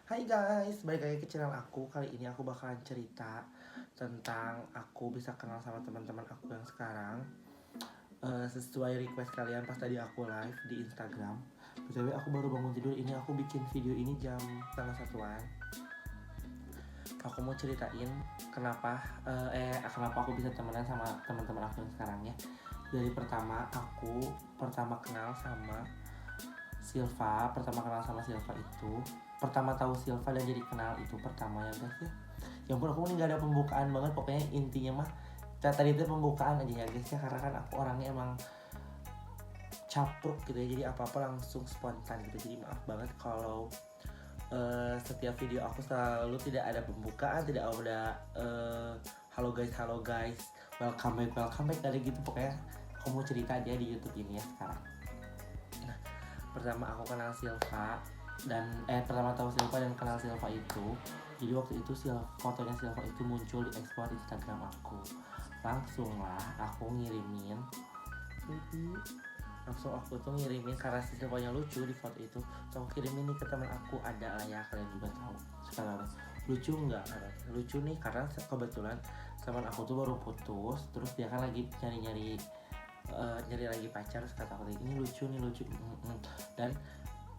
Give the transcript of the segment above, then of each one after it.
Hai guys, balik lagi ke channel aku. Kali ini aku bakalan cerita tentang aku bisa kenal sama teman-teman aku yang sekarang, sesuai request kalian pas tadi aku live di Instagram. Btw aku baru bangun tidur, ini aku bikin video ini jam setengah satuan. Aku mau ceritain kenapa aku bisa temenan sama teman-teman aku yang sekarang ya. Dari aku pertama kenal sama Silva, pertama tahu Silva dan jadi kenal itu pertama ya guys ya. Yang pun aku ini gak ada pembukaan banget, pokoknya intinya mah tadi itu pembukaan aja ya guys ya, karena kan aku orangnya emang capruk gitu ya, jadi apa-apa langsung spontan gitu. Jadi maaf banget kalau setiap video aku selalu tidak ada pembukaan, tidak ada halo guys, welcome back ada gitu. Pokoknya aku mau cerita aja di YouTube ini ya sekarang. Nah, pertama aku kenal Silva dan pertama tahu Silva dan kenal Silva itu, jadi waktu itu fotonya Silva itu muncul di explore Instagram aku. Langsung lah aku ngirimin, karena si Silvanya lucu di foto itu, so aku kirimin nih ke teman aku, ada lah ya, kalian juga tahu sekarang lucu nggak, lucu nih karena kebetulan teman aku tuh baru putus, terus dia kan lagi nyari lagi pacar, terus kata aku ini lucu dan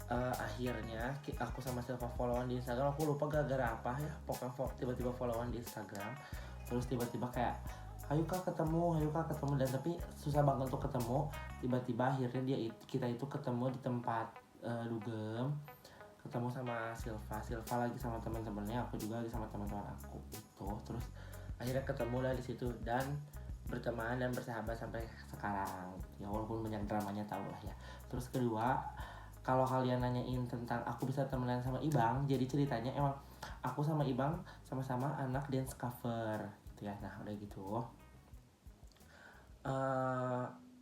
akhirnya aku sama Silva followan di Instagram. Aku lupa gara-gara apa ya, pokoknya tiba-tiba followan di Instagram, terus tiba-tiba kayak ayo kak ketemu, dan tapi susah banget untuk ketemu. Tiba-tiba akhirnya kita itu ketemu di tempat dugem, ketemu sama Silva lagi sama teman-temannya, aku juga lagi sama teman-teman aku itu. Terus akhirnya ketemu lah di situ dan berteman dan bersahabat sampai sekarang ya, walaupun banyak dramanya, tau lah ya. Terus kedua, kalau kalian nanyain tentang aku bisa temenan sama Ibang, jadi ceritanya emang aku sama Ibang sama-sama anak dance cover gitu ya. Nah udah gitu,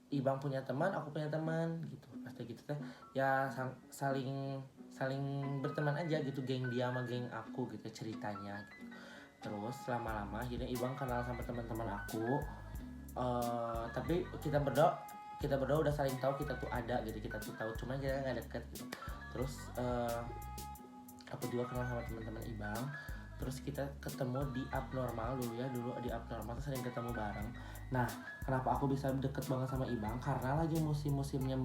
Ibang punya teman, aku punya teman gitu. Pasti gitu teh ya, saling berteman aja gitu, geng dia sama geng aku gitu ceritanya gitu. Terus lama-lama akhirnya Ibang kenal sama teman-teman aku, tapi kita berdua udah saling tahu kita tuh ada gitu, kita tuh tahu, cuman kita nggak deket gitu. Terus aku juga kenal sama teman-teman Ibang, terus kita ketemu di Abnormal dulu di Abnormal tuh sering ketemu bareng. Nah, kenapa aku bisa deket banget sama Ibang, karena lagi musim-musimnya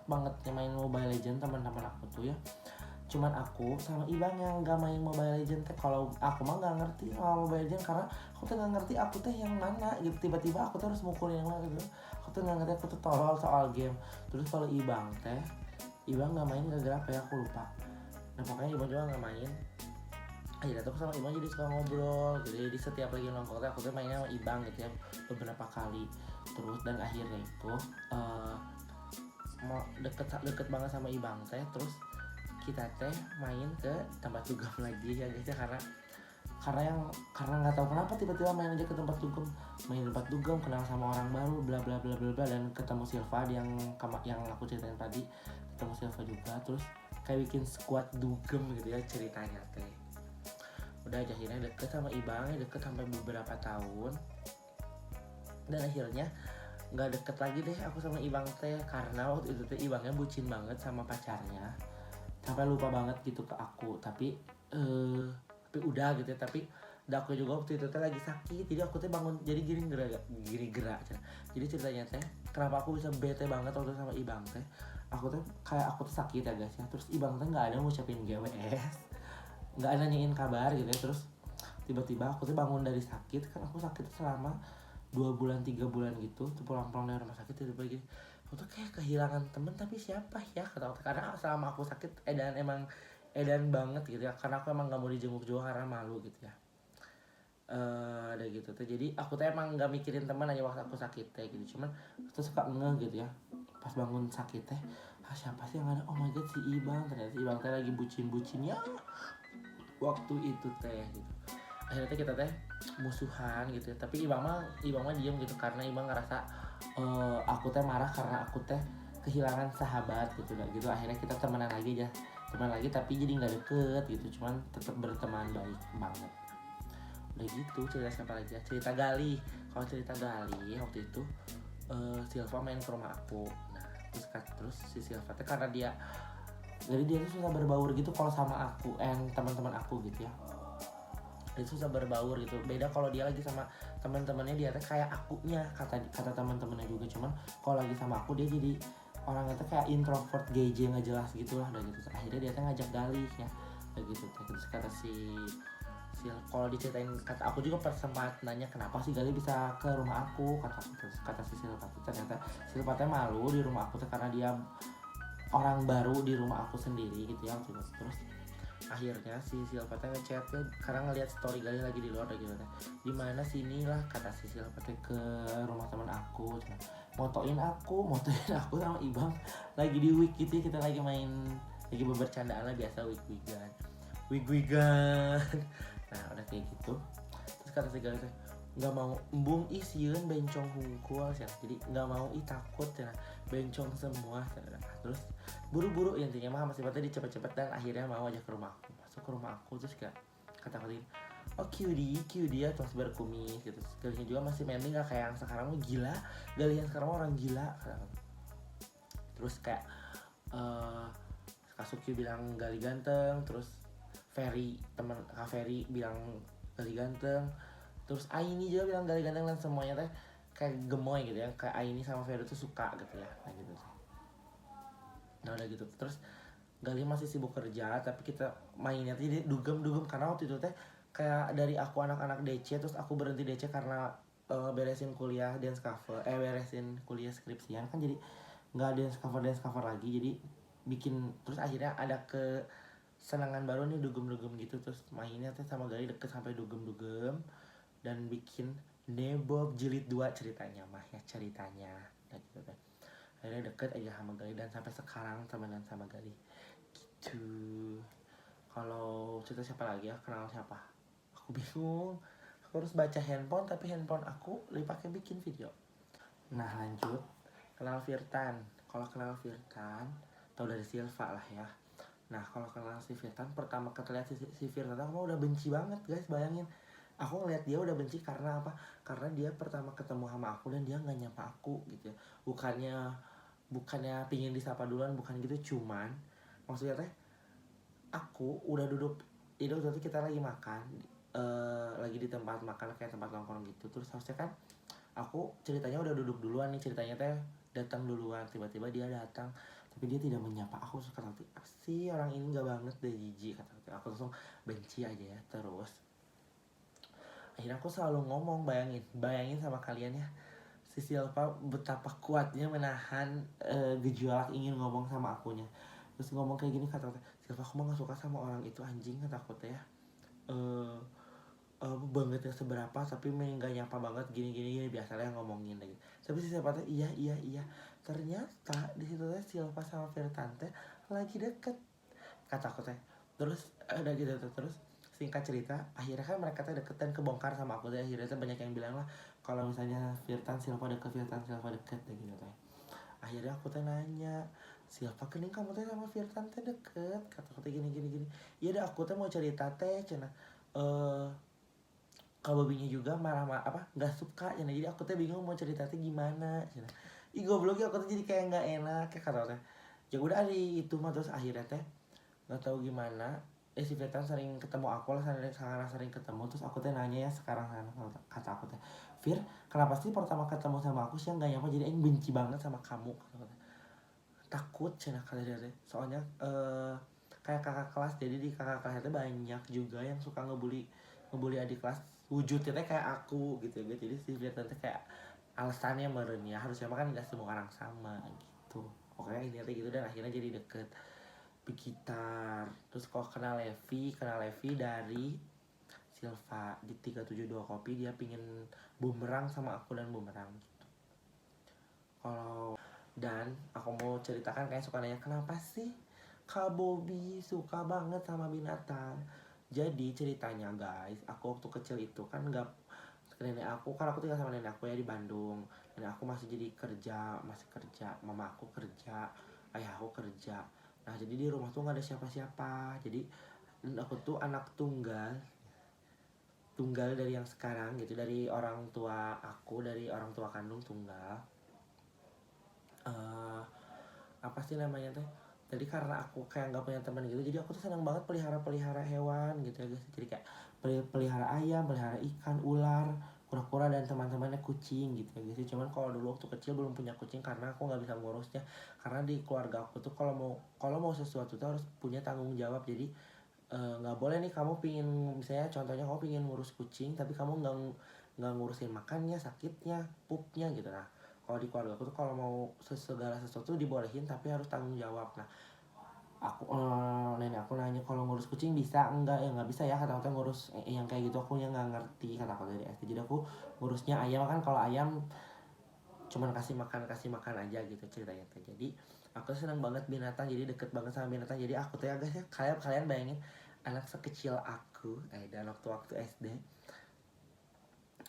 banget main Mobile Legend teman-teman aku tuh ya. Cuman aku sama Ibang yang gak main Mobile Legend teh. Kalau aku mah gak ngerti sama Mobile Legend, karena aku tuh gak ngerti aku teh yang mana gitu. Tiba-tiba aku tuh harus mukulin yang mana gitu. Aku tuh gak ngerti, aku tuh tolol soal game. Terus kalau Ibang gak main gara-gara apa ya, aku lupa. Nah pokoknya Ibang juga gak main. Akhirnya tuh sama Ibang jadi suka ngobrol gitu. Jadi setiap lagi nongkrong aku tuh mainnya sama Ibang gitu ya, beberapa kali. Terus dan akhirnya itu mau deket banget sama Ibang teh. Terus kita teh main ke tempat dugem lagi ya guys ya, karena nggak tahu kenapa tiba-tiba main aja ke tempat dugem, kenal sama orang baru, bla bla bla bla bla, dan ketemu Silva yang aku ceritain tadi, ketemu Silva juga. Terus kayak bikin squad dugem gitu ya ceritanya teh. Udah akhirnya deket sama Ibang, deket sampai beberapa tahun, dan akhirnya nggak deket lagi deh aku sama Ibang teh, karena waktu itu teh Ibangnya bucin banget sama pacarnya sampai lupa banget gitu ke aku. Tapi udah gitu ya. Tapi aku juga waktu itu teh lagi sakit, jadi aku teh bangun jadi gini-gerak. Jadi ceritanya teh kenapa aku bisa bete banget waktu sama Ibang teh, aku tuh sakit ya guys ya. Terus Ibang teh nggak ada ngucapin GWS, nggak ada nanyain kabar gitu ya. Terus tiba-tiba aku tuh bangun dari sakit, kan aku sakit selama 2 bulan 3 bulan gitu, tuh pulang-pulang dari rumah sakit tiba-tiba gini, aku tuh kayak kehilangan temen, tapi siapa ya kata aku, karena selama aku sakit edan banget gitu ya, karena aku emang gak mau dijenguk juga karena malu gitu ya. Udah gitu tuh, jadi aku tuh emang gak mikirin teman aja waktu aku sakit teh gitu. Cuman aku tuh suka ngeh gitu ya, pas bangun sakit teh, siapa sih yang ada, oh my god si Ibang. Ternyata si Ibang teh lagi bucin-bucinnya waktu itu teh gitu. Akhirnya kita teh musuhan gitu ya. Tapi Ibang mah diem gitu, karena Ibang ngerasa aku teh marah karena aku teh kehilangan sahabat gitu lah gitu. Akhirnya kita teman lagi tapi jadi nggak deket gitu, cuman tetap berteman baik banget. Udah gitu, cerita siapa lagi ya, cerita Gali. Kalau cerita Gali waktu itu Silva main ke rumah aku. Nah terus si Silva teh karena dia Jadi dia tuh susah berbaur gitu kalau sama aku, teman-teman aku gitu ya. Dia susah berbaur gitu. Beda kalau dia lagi sama teman-temannya, dia tuh kayak akunya, kata teman-temannya juga. Cuman kalau lagi sama aku dia jadi orang itu kayak introvert, geje, nggak jelas gitu lah, udah gitu. Akhirnya dia tuh ngajak Galih ya, udah gitu. Terus kata si kalau diceritain, kata aku juga sempat nanya kenapa sih Galih bisa ke rumah aku, kata si Silva tuh ternyata Silva teh malu di rumah aku tuh karena dia orang baru di rumah aku sendiri gitu ya. Terus akhirnya si Silva teh ngechat ya karena ngeliat story Galih lagi di luar gitu teh, di mana sini lah kata si Silva teh, ke rumah teman aku, cuma motoin aku sama Ibang lagi di week gitu ya, kita lagi main, lagi bercandaan lah biasa wig-wigan. Nah udah kayak gitu, terus kata si Galih teh nggak mau embung sieun bencong hungkul ya, jadi nggak mau takut ya bencong semua ya. Terus buru-buru intinya mah masih cepetnya dicepet-cepet dan akhirnya mau aja ke rumah aku, masuk ke rumah aku. Terus kayak kata-katain oh cutie dia terus berkumis gitu. Galihnya juga masih manly, nggak kayak yang sekarang mah gila, Galih yang sekarang orang gila kata. Terus kayak Kasuki bilang Galih ganteng, terus teman Kak Ferry bilang Galih ganteng, terus Aini juga bilang Galih ganteng, dan semuanya teh kayak gemoy gitu ya, kayak Aini sama Ferry tuh suka gitu ya, nah gitu. Nah udah gitu terus Galih masih sibuk kerja, tapi kita mainnya tuh dugem karena waktu itu teh kayak dari aku anak-anak DC, terus aku berhenti DC karena beresin kuliah dance cover, beresin kuliah skripsian kan, jadi nggak dance cover lagi, jadi bikin. Terus akhirnya ada kesenangan baru nih, dugem gitu. Terus mainnya tuh sama Galih deket sampai dugem dan bikin Nebob jilid 2 ceritanya mah ya, ceritanya nah gitu kan. Akhirnya deket aja sama Galih dan sampai sekarang temenan sama Galih gitu. Kalau cerita siapa lagi ya, kenal siapa, aku bingung, aku harus baca handphone tapi handphone aku dipakai bikin video. Nah lanjut, kenal Firtan. Kalau kenal Firtan tau dari Silva lah ya. Nah kalau kenal si Firtan, pertama kali lihat si Firtan aku udah benci banget guys, bayangin. Aku ngeliat dia udah benci karena apa? Karena dia pertama ketemu sama aku dan dia nggak nyapa aku gitu ya. Bukannya pingin disapa duluan, bukan gitu, cuman maksudnya teh aku udah duduk, itu waktu itu kita lagi makan, lagi di tempat makan kayak tempat nongkrong gitu. Terus harusnya kan aku ceritanya udah duduk duluan nih, ceritanya teh datang duluan, tiba-tiba dia datang tapi dia tidak menyapa aku. Suka nanti sih orang ini nggak banget deh, jijik kata aku, langsung benci aja ya. Terus akhirnya aku selalu ngomong, bayangin sama kalian ya, si Silva betapa kuatnya menahan gejolak ingin ngomong sama akunya. Terus ngomong kayak gini, kata Silva aku mah gak suka sama orang itu anjing, kata aku teh ya, banget ya seberapa tapi nggak nyapa banget, gini biasalah yang ngomongin lagi. Tapi si Silva teh iya ternyata di situ teh Silva sama Vertante lagi deket, kata aku teh. Terus udah gitu terus singkat cerita akhirnya kan mereka teh deket dan kebongkar sama aku teh. Akhirnya teh banyak yang bilang lah kalau misalnya Firtan Silva deket deh gitu teh. Akhirnya aku teh nanya, Silva kening kamu teh sama Firtan teh deket, kata aku teh gini. Iya dah aku teh mau cerita teh cenah, kalau babinya juga marah apa nggak suka ya, jadi aku teh bingung mau cerita teh gimana cenah. Ih goblok ya, aku tuh jadi kayak nggak enak ya, kata teh. Ya udah hari itu mah. Terus akhirnya teh nggak tahu gimana, si Firtan sering ketemu aku lah, sering ketemu. Terus aku teh nanya ya sekarang, kata aku teh, Fir kenapa sih pertama ketemu sama aku sih nggak nyapa, jadi aing benci banget sama kamu, kata aku teh. Takut cenah kali dia teh, soalnya kayak kakak kelas, jadi di kakak kelas itu banyak juga yang suka ngebully adik kelas, wujudnya teh kayak aku gitu ya. Jadi si Firtan teh kayak alasannya meren ya, harusnya kan nggak semua orang sama gitu. Pokoknya ini gitu, dan akhirnya jadi deket gitar. Terus kalau kenal Levi dari Silva di 372 Kopi, dia pingin bumerang sama aku dan bumerang gitu. Dan aku mau ceritakan, kayak suka nanya kenapa sih Kak Bobby suka banget sama binatang. Jadi ceritanya guys, aku waktu kecil itu kan nggak, nenek aku kan, aku tinggal sama nenek aku ya di Bandung. Nenek aku masih kerja, mama aku kerja, ayah aku kerja. Nah jadi di rumah tuh nggak ada siapa-siapa. Jadi aku tuh anak tunggal dari yang sekarang gitu, dari orang tua aku, dari orang tua kandung tunggal. Apa sih namanya teh, Jadi karena aku kayak nggak punya teman gitu, jadi aku tuh senang banget pelihara hewan gitu ya guys. Jadi kayak pelihara ayam, pelihara ikan, ular, kura-kura, dan teman-temannya kucing gitu ya guys. Cuman kalau dulu waktu kecil belum punya kucing karena aku nggak bisa ngurusnya. Karena di keluarga aku tuh kalau mau sesuatu tuh harus punya tanggung jawab. Jadi nggak boleh nih kamu pingin, misalnya contohnya kamu pingin ngurus kucing tapi kamu nggak ngurusin makannya, sakitnya, pupnya gitu. Nah kalau di keluarga aku tuh kalau mau segala sesuatu dibolehin tapi harus tanggung jawab. Nah nenek aku nanya kalau ngurus kucing bisa enggak, ya nggak bisa ya kata aku ngurus yang kayak gitu, aku yang nggak ngerti kata aku dari SD. Jadi aku ngurusnya ayam, kan kalau ayam cuman kasih makan aja gitu ceritanya tuh. Jadi aku senang banget binatang, jadi deket banget sama binatang. Jadi aku tuh ya guys ya, kalian bayangin anak sekecil aku dan waktu SD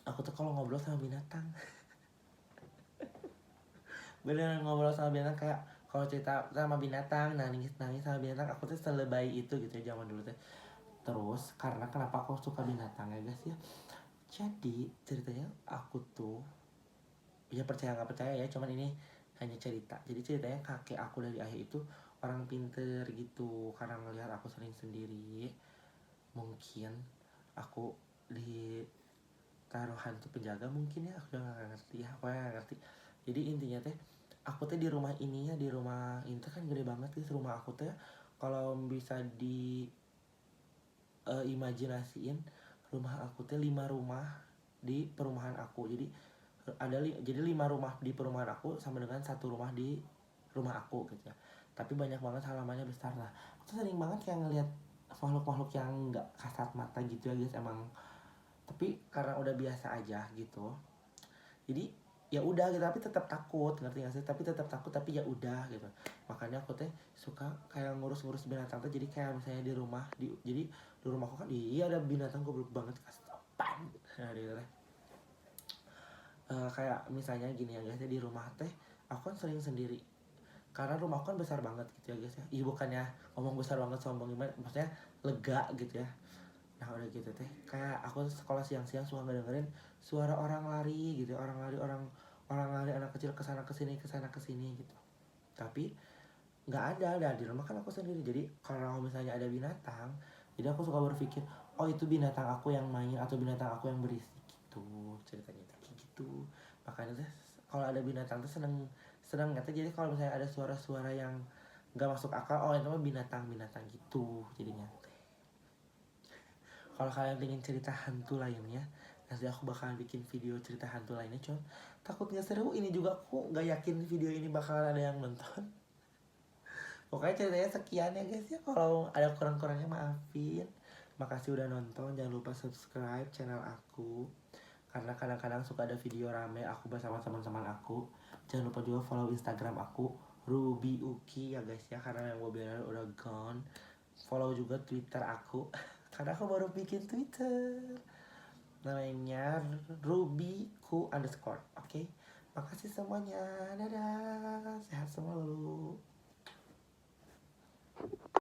aku tuh kalau ngobrol sama binatang beneran ngobrol sama binatang, kayak kalau cerita sama binatang, nangis nangis sama binatang, aku tuh selebay itu gitu ya zaman dulu tuh. Terus karena kenapa aku suka binatang ya guys ya, jadi ceritanya aku tuh ya percaya nggak percaya ya, cuman ini hanya cerita. Jadi ceritanya kakek aku dari ayah itu orang pinter gitu, karena ngelihat aku sering sendiri, mungkin aku ditaruh hantu penjaga mungkin ya, aku udah nggak ngerti ya, apa nggak ngerti. Jadi intinya teh aku teh di rumah ini ya, di rumah ini tuh kan gede banget guys rumah aku teh. Kalau bisa di imajinasiin, rumah aku teh 5 rumah di perumahan aku. Jadi jadi 5 rumah di perumahan aku sama dengan 1 rumah di rumah aku gitu ya. Tapi banyak banget halamannya besar. Nah aku tuh sering banget kayak ngeliat makhluk-makhluk yang nggak kasat mata gitu ya guys emang. Tapi karena udah biasa aja gitu, jadi ya udah gitu, tapi tetap takut, ngerti gak sih, tapi tetap takut, tapi ya udah gitu. Makanya aku teh suka kayak ngurus-ngurus binatang tuh. Jadi kayak misalnya di rumah jadi di rumahku kan iya ada binatang goblok banget kastopan. Nah gitu teh. Kayak misalnya gini ya guys ya, di rumah teh aku kan sering sendiri karena rumahku kan besar banget gitu ya guys ya. Iya bukannya ngomong besar banget sombong gimana, maksudnya lega gitu ya. Nah udah gitu teh kayak aku sekolah siang-siang suka ngedengerin suara orang lari gitu, orang lari, orang lari, anak kecil kesana kesini gitu. Tapi nggak ada di rumah kan aku sendiri. Jadi kalau misalnya ada binatang, jadi aku suka berpikir oh itu binatang aku yang main atau binatang aku yang berisik gitu ceritanya kayak gitu. Makanya tuh kalau ada binatang tuh seneng seneng katanya. Jadi kalau misalnya ada suara-suara yang nggak masuk akal, oh itu mah binatang gitu jadinya. Kalau kalian pengen cerita hantu lainnya, nanti aku bakalan bikin video cerita hantu lainnya. Cuman takut nggak seru, ini juga aku nggak yakin video ini bakalan ada yang nonton. Pokoknya ceritanya sekian ya guys ya, kalau ada kurang-kurangnya maafin. Makasih udah nonton, jangan lupa subscribe channel aku karena kadang-kadang suka ada video rame aku bersama teman-teman aku. Jangan lupa juga follow Instagram aku Ruby Uki ya guys ya, karena yang mobilnya udah gone. Follow juga Twitter aku karena aku baru bikin Twitter, namanya Rubyku_. Oke, makasih semuanya, dadah, sehat selalu.